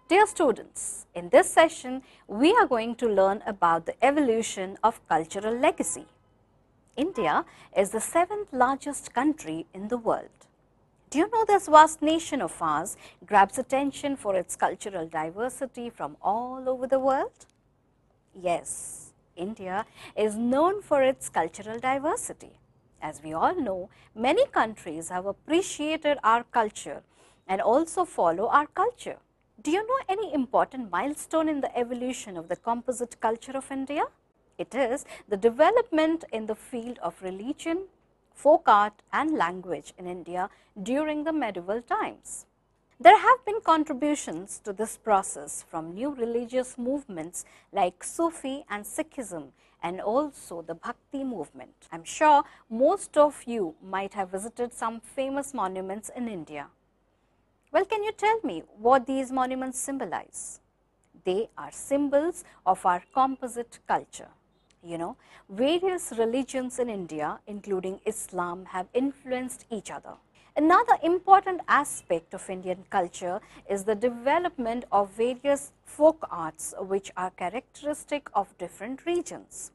Dear students, in this session, we are going to learn about the evolution of cultural legacy. India is the 7th largest country in the world. Do you know this vast nation of ours grabs attention for its cultural diversity from all over the world? Yes, India is known for its cultural diversity. As we all know, many countries have appreciated our culture and also follow our culture. Do you know any important milestone in the evolution of the composite culture of India? It is the development in the field of religion, folk art and language in India during the medieval times. There have been contributions to this process from new religious movements like Sufi and Sikhism and also the Bhakti Movement. I am sure most of you might have visited some famous monuments in India. Well, can you tell me what these monuments symbolize? They are symbols of our composite culture. You know, various religions in India, including Islam, have influenced each other. Another important aspect of Indian culture is the development of various folk arts which are characteristic of different regions.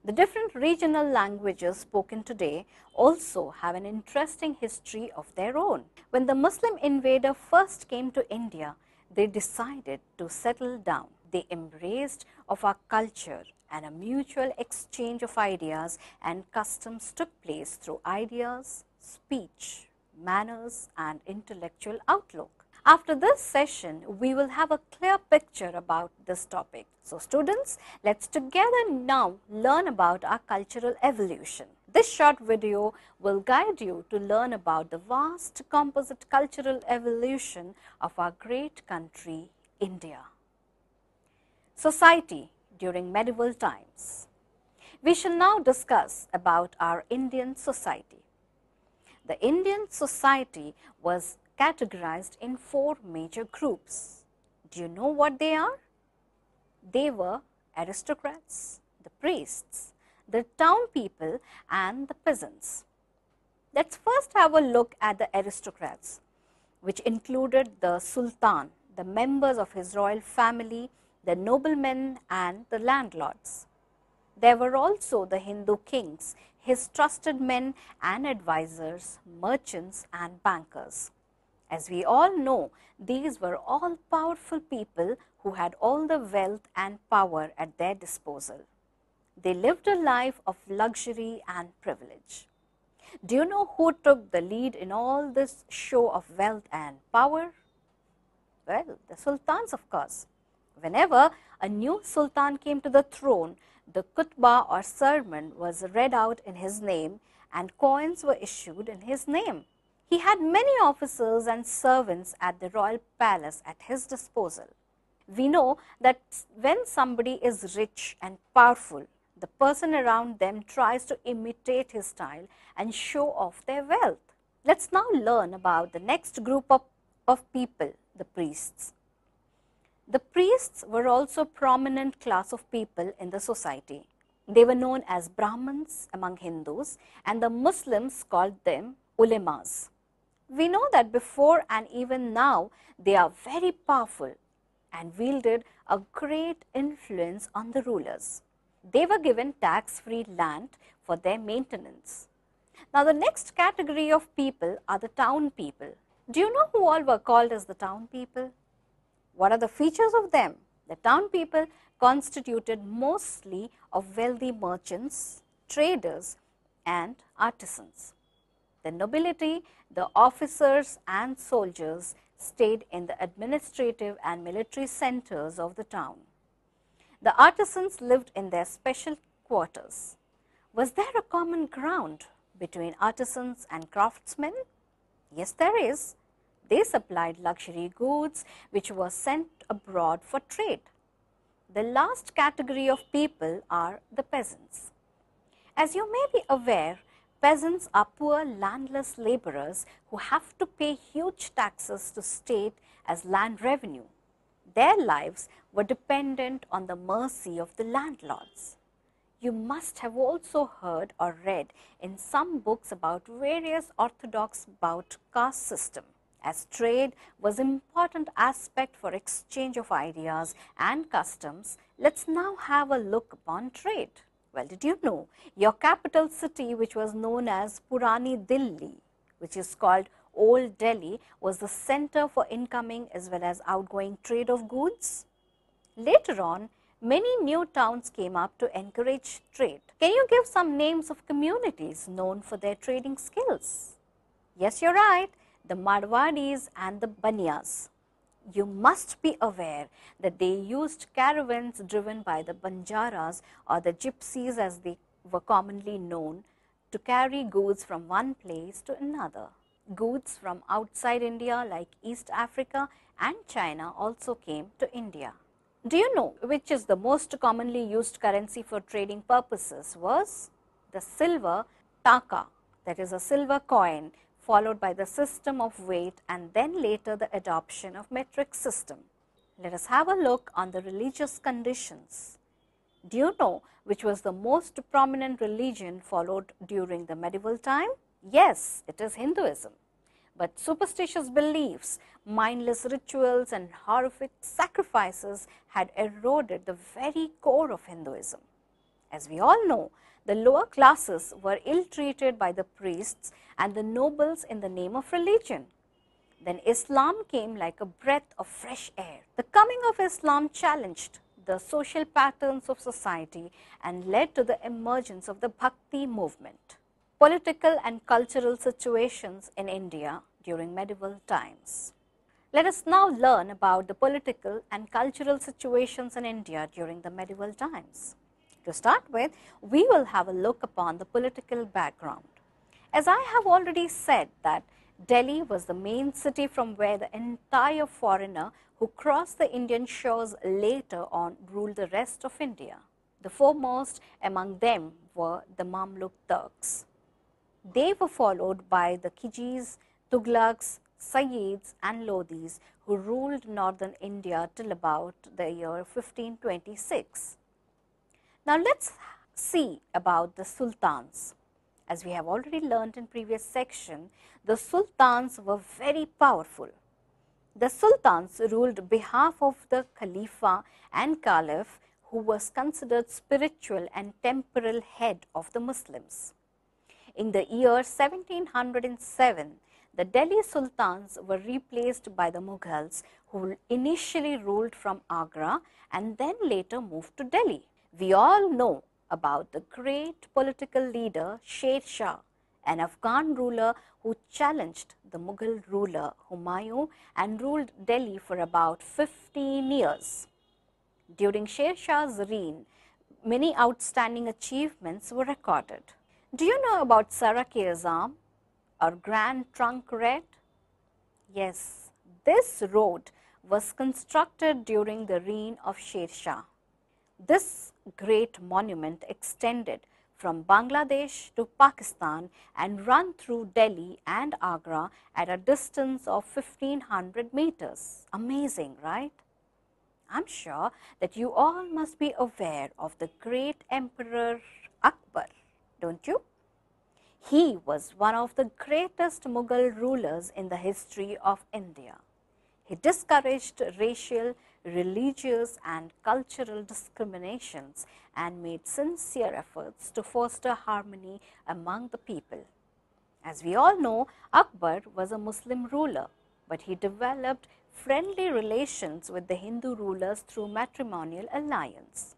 The different regional languages spoken today also have an interesting history of their own. When the Muslim invader first came to India, they decided to settle down. They embraced of our culture and a mutual exchange of ideas and customs took place through ideas, speech, manners and intellectual outlook. After this session, we will have a clear picture about this topic. So students, let's together now learn about our cultural evolution. This short video will guide you to learn about the vast composite cultural evolution of our great country, India. Society during medieval times. We shall now discuss about our Indian society. The Indian society was categorized in 4 major groups. Do you know what they are? They were aristocrats, the priests, the town people and the peasants. Let's first have a look at the aristocrats, which included the Sultan, the members of his royal family, the noblemen and the landlords. There were also the Hindu kings, his trusted men and advisors, merchants and bankers. As we all know, these were all powerful people who had all the wealth and power at their disposal. They lived a life of luxury and privilege. Do you know who took the lead in all this show of wealth and power? Well, the sultans, of course. Whenever a new sultan came to the throne, the khutbah or sermon was read out in his name and coins were issued in his name. He had many officers and servants at the royal palace at his disposal. We know that when somebody is rich and powerful, the person around them tries to imitate his style and show off their wealth. Let's now learn about the next group of people, the priests. The priests were also a prominent class of people in the society. They were known as Brahmins among Hindus and the Muslims called them ulemas. We know that before and even now they are very powerful and wielded a great influence on the rulers. They were given tax-free land for their maintenance. Now the next category of people are the town people. Do you know who all were called as the town people? What are the features of them? The town people constituted mostly of wealthy merchants, traders and artisans. The nobility, the officers and soldiers stayed in the administrative and military centers of the town. The artisans lived in their special quarters. Was there a common ground between artisans and craftsmen? Yes, there is. They supplied luxury goods which were sent abroad for trade. The last category of people are the peasants. As you may be aware, peasants are poor landless laborers who have to pay huge taxes to state as land revenue. Their lives were dependent on the mercy of the landlords. You must have also heard or read in some books about various orthodox about caste system. As trade was an important aspect for exchange of ideas and customs, let's now have a look upon trade. Well, did you know your capital city, which was known as Purani Delhi, which is called Old Delhi, was the center for incoming as well as outgoing trade of goods? Later on, many new towns came up to encourage trade. Can you give some names of communities known for their trading skills? Yes, you're right, the Marwadis and the Banyas. You must be aware that they used caravans driven by the Banjaras or the Gypsies as they were commonly known to carry goods from one place to another. Goods from outside India like East Africa and China also came to India. Do you know which is the most commonly used currency for trading purposes was? The silver taka, that is a silver coin, followed by the system of weight and then later the adoption of metric system. Let us have a look on the religious conditions. Do you know which was the most prominent religion followed during the medieval time? Yes, it is Hinduism. But superstitious beliefs, mindless rituals and horrific sacrifices had eroded the very core of Hinduism. As we all know, the lower classes were ill-treated by the priests and the nobles in the name of religion. Then Islam came like a breath of fresh air. The coming of Islam challenged the social patterns of society and led to the emergence of the Bhakti movement. Political and cultural situations in India during medieval times. Let us now learn about the political and cultural situations in India during the medieval times. To start with, we will have a look upon the political background. As I have already said that Delhi was the main city from where the entire foreigner who crossed the Indian shores later on ruled the rest of India. The foremost among them were the Mamluk Turks. They were followed by the Khiljis, Tughlaqs, Sayyids and Lodhis who ruled northern India till about the year 1526. Now, let's see about the sultans. As we have already learned in previous section, the sultans were very powerful. The sultans ruled behalf of the Khalifa and Caliph, who was considered spiritual and temporal head of the Muslims. In the year 1707, the Delhi sultans were replaced by the Mughals, who initially ruled from Agra and then later moved to Delhi. We all know about the great political leader Sheikh Shah, an Afghan ruler who challenged the Mughal ruler Humayun and ruled Delhi for about 15 years. During Sheikh Shah's reign, many outstanding achievements were recorded. Do you know about Sarak-e-Azam or Grand Trunk Road? Yes, this road was constructed during the reign of Sheikh Shah. This great monument extended from Bangladesh to Pakistan and run through Delhi and Agra at a distance of 1500 meters. Amazing, right? I'm sure that you all must be aware of the great Emperor Akbar, don't you? He was one of the greatest Mughal rulers in the history of India. He discouraged racial, religious and cultural discriminations and made sincere efforts to foster harmony among the people. As we all know, Akbar was a Muslim ruler, but he developed friendly relations with the Hindu rulers through matrimonial alliance.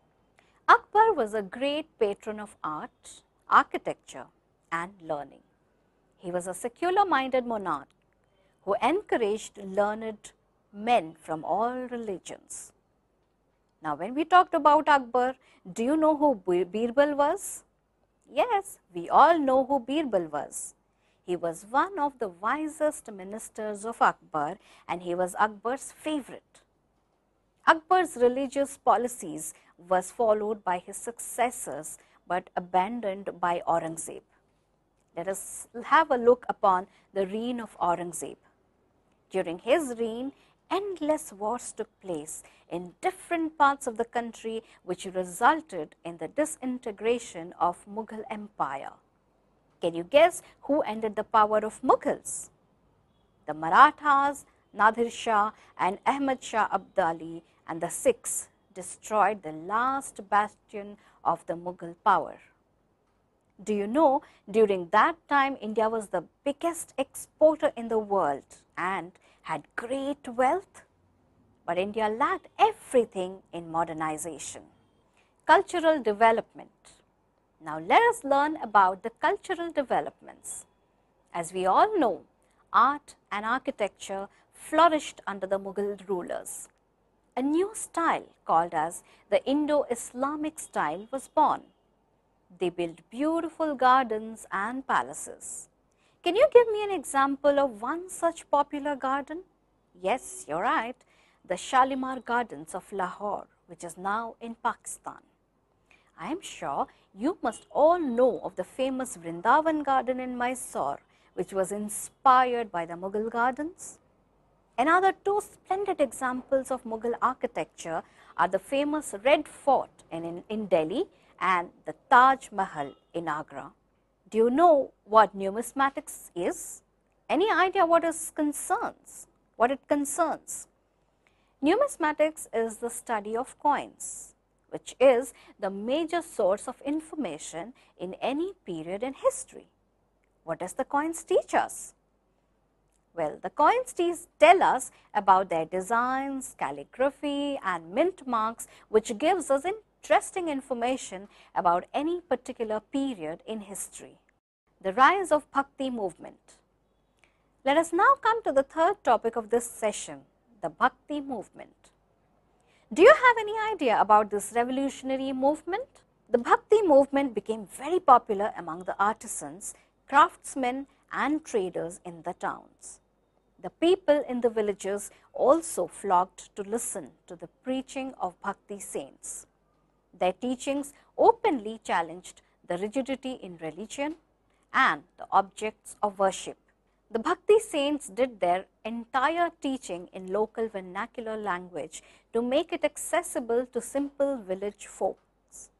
Akbar was a great patron of art, architecture and learning. He was a secular-minded monarch who encouraged learned men from all religions. Now, when we talked about Akbar, do you know who Birbal was? Yes, we all know who Birbal was. He was one of the wisest ministers of Akbar and he was Akbar's favorite. Akbar's religious policies was followed by his successors but abandoned by Aurangzeb. Let us have a look upon the reign of Aurangzeb. During his reign, endless wars took place in different parts of the country which resulted in the disintegration of Mughal Empire. Can you guess who ended the power of Mughals? The Marathas, Nadir Shah and Ahmad Shah Abdali and the Sikhs destroyed the last bastion of the Mughal power. Do you know, during that time India was the biggest exporter in the world and had great wealth? But India lacked everything in modernization. Cultural development. Now let us learn about the cultural developments. As we all know, art and architecture flourished under the Mughal rulers. A new style called as the Indo-Islamic style was born. They built beautiful gardens and palaces. Can you give me an example of one such popular garden? Yes, you're right, the Shalimar Gardens of Lahore, which is now in Pakistan. I am sure you must all know of the famous Vrindavan garden in Mysore, which was inspired by the Mughal gardens. Another two splendid examples of Mughal architecture are the famous Red Fort in Delhi and the Taj Mahal in Agra. Do you know what numismatics is? Any idea what it concerns? Numismatics is the study of coins, which is the major source of information in any period in history. What does the coins teach us? Well, the coins tell us about their designs, calligraphy and mint marks, which gives us interesting information about any particular period in history. The rise of Bhakti movement. Let us now come to the third topic of this session, the Bhakti movement. Do you have any idea about this revolutionary movement? The Bhakti movement became very popular among the artisans, craftsmen and traders in the towns. The people in the villages also flocked to listen to the preaching of Bhakti saints. Their teachings openly challenged the rigidity in religion and the objects of worship. The Bhakti saints did their entire teaching in local vernacular language to make it accessible to simple village folks.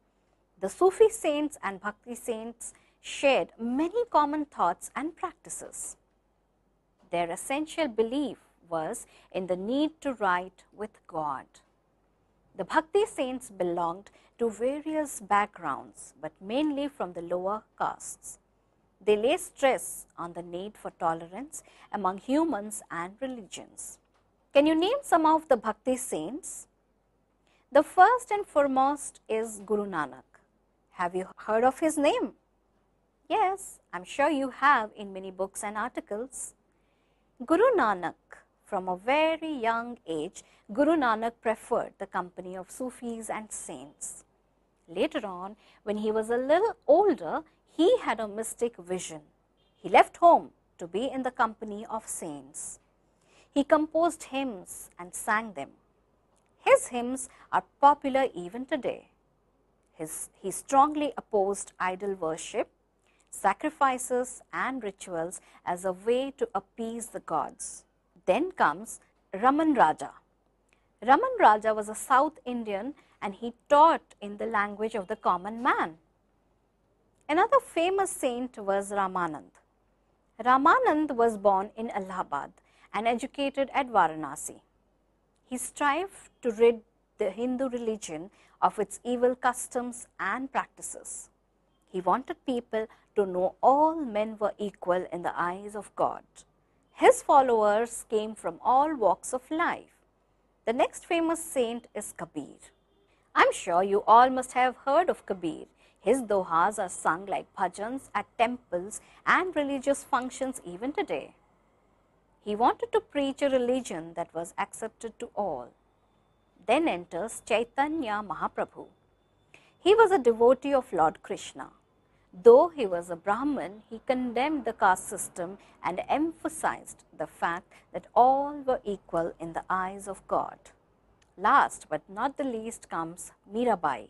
The Sufi saints and Bhakti saints shared many common thoughts and practices. Their essential belief was in the need to right with God. The Bhakti saints belonged to various backgrounds, but mainly from the lower castes. They lay stress on the need for tolerance among humans and religions. Can you name some of the Bhakti saints? The first and foremost is Guru Nanak. Have you heard of his name? Yes, I am sure you have in many books and articles. Guru Nanak, from a very young age, Guru Nanak preferred the company of Sufis and saints. Later on, when he was a little older, he had a mystic vision. He left home to be in the company of saints. He composed hymns and sang them. His hymns are popular even today. He strongly opposed idol worship, sacrifices and rituals as a way to appease the gods. Then comes Raman Raja. Raman Raja was a South Indian and he taught in the language of the common man. Another famous saint was Ramanand. Ramanand was born in Allahabad and educated at Varanasi. He strived to rid the Hindu religion of its evil customs and practices. He wanted people to know all men were equal in the eyes of God. His followers came from all walks of life. The next famous saint is Kabir. I am sure you all must have heard of Kabir. His dohas are sung like bhajans at temples and religious functions even today. He wanted to preach a religion that was accepted to all. Then enters Chaitanya Mahaprabhu. He was a devotee of Lord Krishna. Though he was a Brahmin, he condemned the caste system and emphasized the fact that all were equal in the eyes of God. Last but not the least comes Mirabai.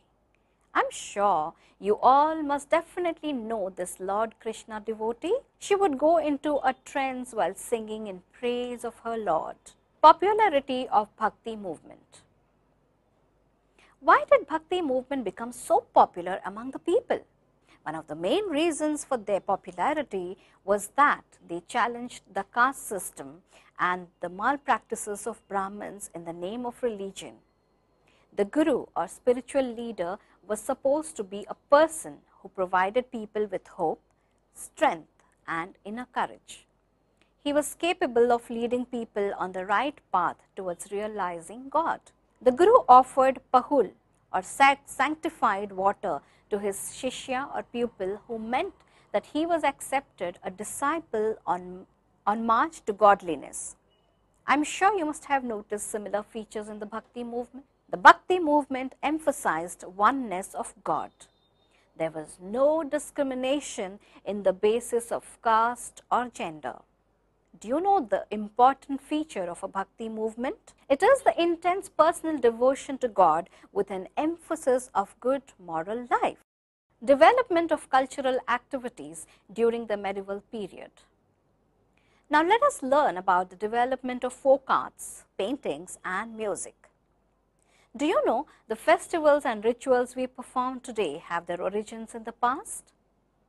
I am sure you all must definitely know this Lord Krishna devotee. She would go into a trance while singing in praise of her Lord. Popularity of Bhakti movement. Why did Bhakti movement become so popular among the people? One of the main reasons for their popularity was that they challenged the caste system and the malpractices of Brahmins in the name of religion. The guru or spiritual leader was supposed to be a person who provided people with hope, strength and inner courage. He was capable of leading people on the right path towards realizing God. The guru offered pahul or sanctified water to his shishya or pupil, who meant that he was accepted a disciple on march to godliness. I am sure you must have noticed similar features in the Bhakti movement. The Bhakti movement emphasized oneness of God. There was no discrimination in the basis of caste or gender. Do you know the important feature of a Bhakti movement? It is the intense personal devotion to God with an emphasis of good moral life. Development of cultural activities during the medieval period. Now let us learn about the development of folk arts, paintings and music. Do you know the festivals and rituals we perform today have their origins in the past?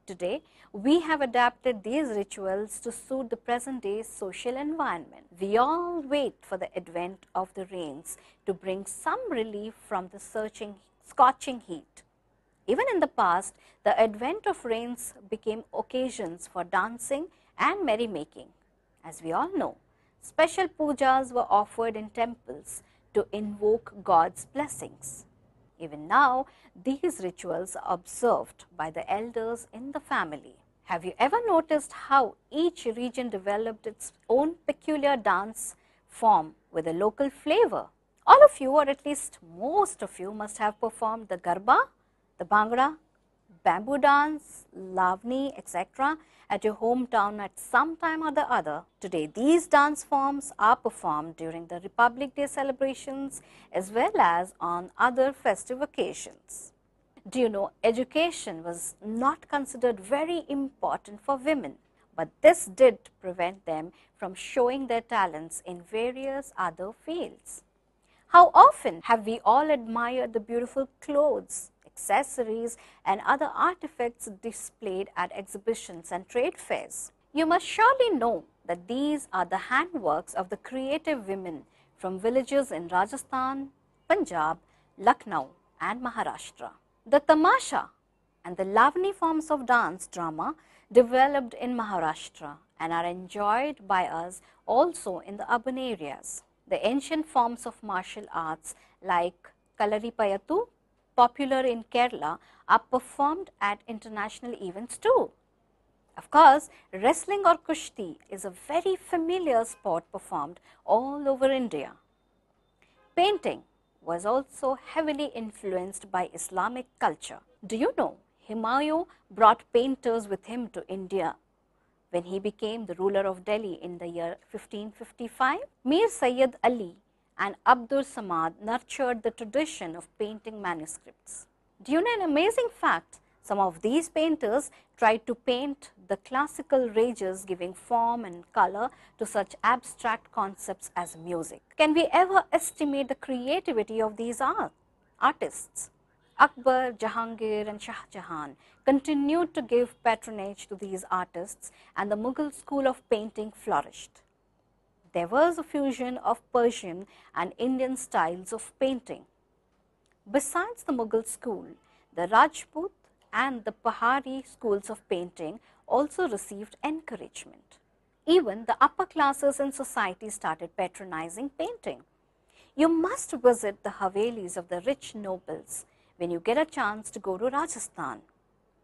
Today, we have adapted these rituals to suit the present day social environment. We all wait for the advent of the rains to bring some relief from the scorching heat. Even in the past, the advent of rains became occasions for dancing and merrymaking. As we all know, special pujas were offered in temples to invoke God's blessings. Even now, these rituals are observed by the elders in the family. Have you ever noticed how each region developed its own peculiar dance form with a local flavor? All of you, or at least most of you, must have performed the garba, the bhangra, bamboo dance, lavani, etc. at your hometown at some time or the other. Today, these dance forms are performed during the Republic Day celebrations as well as on other festive occasions. Do you know, education was not considered very important for women, but this did prevent them from showing their talents in various other fields. How often have we all admired the beautiful clothes, accessories and other artifacts displayed at exhibitions and trade fairs? You must surely know that these are the handworks of the creative women from villages in Rajasthan, Punjab, Lucknow and Maharashtra. The tamasha and the lavani forms of dance drama developed in Maharashtra and are enjoyed by us also in the urban areas. The ancient forms of martial arts like Kalaripayattu, popular in Kerala, are performed at international events too. Of course, wrestling or kushti is a very familiar sport performed all over India. Painting was also heavily influenced by Islamic culture. Do you know, Humayun brought painters with him to India when he became the ruler of Delhi in the year 1555. Mir Sayyid Ali and Abdur Samad nurtured the tradition of painting manuscripts. Do you know an amazing fact? Some of these painters tried to paint the classical rages, giving form and color to such abstract concepts as music. Can we ever estimate the creativity of these artists? Akbar, Jahangir and Shah Jahan continued to give patronage to these artists, and the Mughal school of painting flourished. There was a fusion of Persian and Indian styles of painting. Besides the Mughal school, the Rajput and the Pahari schools of painting also received encouragement. Even the upper classes in society started patronizing painting. You must visit the Havelis of the rich nobles when you get a chance to go to Rajasthan.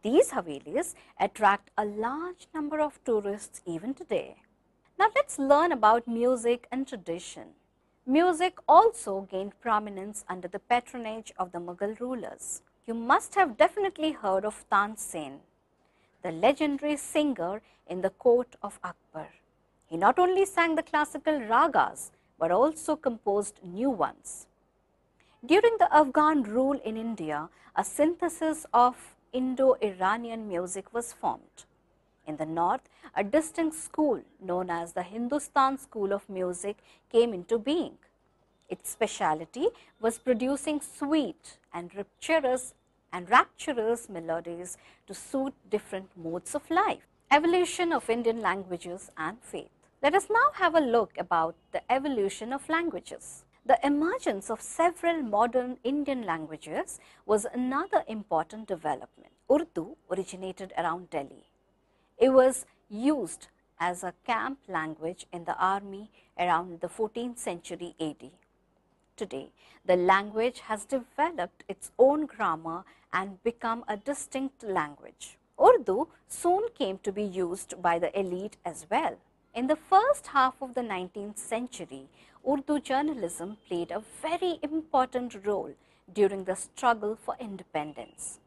These Havelis attract a large number of tourists even today. Now let's learn about music and tradition. Music also gained prominence under the patronage of the Mughal rulers. You must have definitely heard of Tansen, the legendary singer in the court of Akbar. He not only sang the classical ragas but also composed new ones. During the Afghan rule in India, a synthesis of Indo-Iranian music was formed. In the north, a distinct school known as the Hindustan School of Music came into being. Its specialty was producing sweet and rapturous and rapturous melodies to suit different modes of life. Evolution of Indian languages and faith. Let us now have a look about the evolution of languages. The emergence of several modern Indian languages was another important development. Urdu originated around Delhi. It was used as a camp language in the army around the 14th century AD. Today, the language has developed its own grammar and become a distinct language. Urdu soon came to be used by the elite as well. In the first half of the 19th century, Urdu journalism played a very important role during the struggle for independence.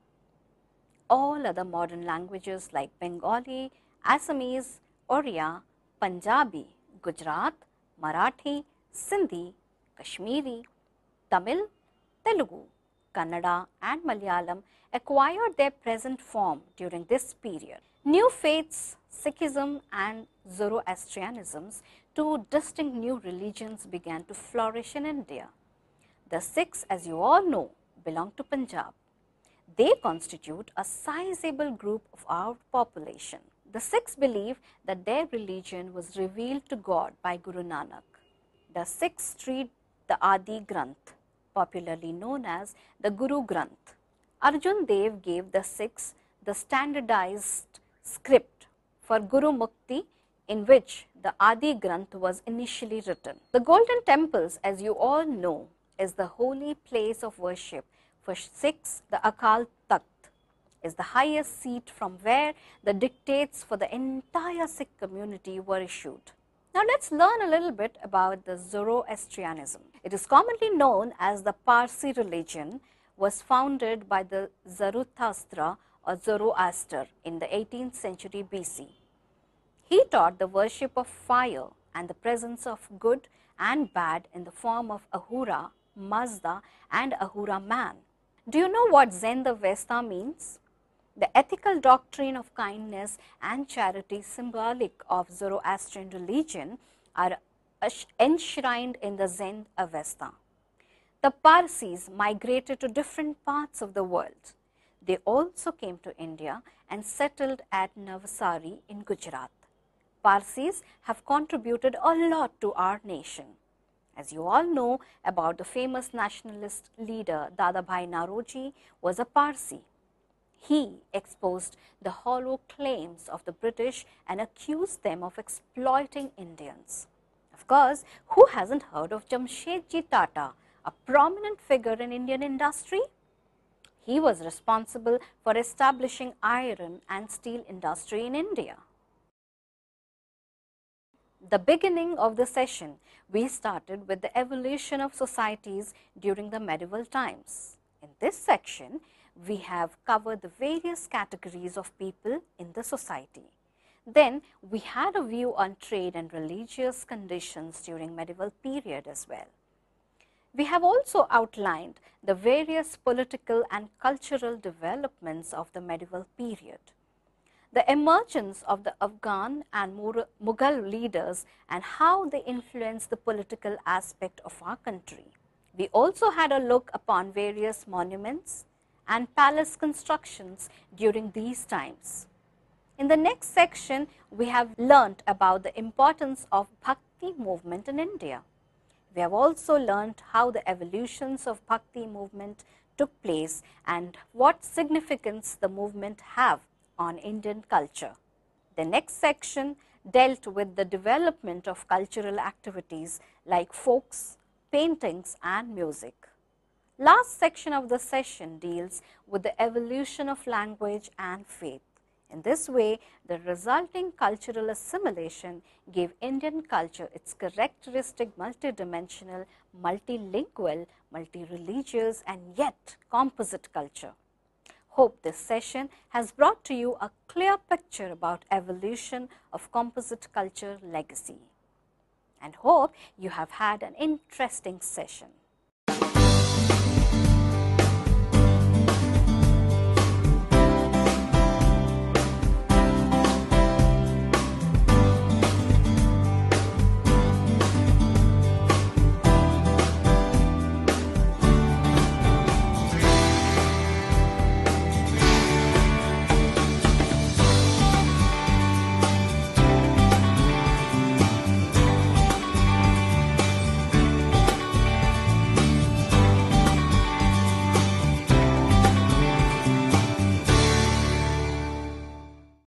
All other modern languages like Bengali, Assamese, Oriya, Punjabi, Gujarat, Marathi, Sindhi, Kashmiri, Tamil, Telugu, Kannada and Malayalam acquired their present form during this period. New faiths, Sikhism and Zoroastrianism, two distinct new religions, began to flourish in India. The Sikhs, as you all know, belong to Punjab. They constitute a sizable group of our population. The Sikhs believe that their religion was revealed to God by Guru Nanak. The Sikhs treat the Adi Granth, popularly known as the Guru Granth. Arjun Dev gave the Sikhs the standardized script for Guru Mukti, in which the Adi Granth was initially written. The Golden Temples, as you all know, is the holy place of worship. For Sikhs, the Akal Takht is the highest seat from where the dictates for the entire Sikh community were issued. Now, let's learn a little bit about the Zoroastrianism. It is commonly known as the Parsi religion, was founded by the Zarathustra or Zoroaster in the 18th century BC. He taught the worship of fire and the presence of good and bad in the form of Ahura, Mazda and Ahura man. Do you know what Zend-Avesta means? The ethical doctrine of kindness and charity, symbolic of Zoroastrian religion, are enshrined in the Zend-Avesta. The Parsis migrated to different parts of the world. They also came to India and settled at Navsari in Gujarat. Parsis have contributed a lot to our nation. As you all know about the famous nationalist leader Dadabhai Naoroji was a Parsi. He exposed the hollow claims of the British and accused them of exploiting Indians. Of course, who hasn't heard of Jamshedji Tata, a prominent figure in Indian industry? He was responsible for establishing iron and steel industry in India. The beginning of the session, we started with the evolution of societies during the medieval times. In this section, we have covered the various categories of people in the society. Then, we had a view on trade and religious conditions during medieval period as well. We have also outlined the various political and cultural developments of the medieval period, the emergence of the Afghan and Mughal leaders and how they influenced the political aspect of our country. We also had a look upon various monuments and palace constructions during these times. In the next section, we have learnt about the importance of Bhakti movement in India. We have also learnt how the evolutions of Bhakti movement took place and what significance the movement have on Indian culture. The next section dealt with the development of cultural activities like folks, paintings and music. Last section of the session deals with the evolution of language and faith. In this way, the resulting cultural assimilation gave Indian culture its characteristic multidimensional, multilingual, multireligious and yet composite culture. Hope this session has brought to you a clear picture about evolution of composite culture legacy, and hope you have had an interesting session.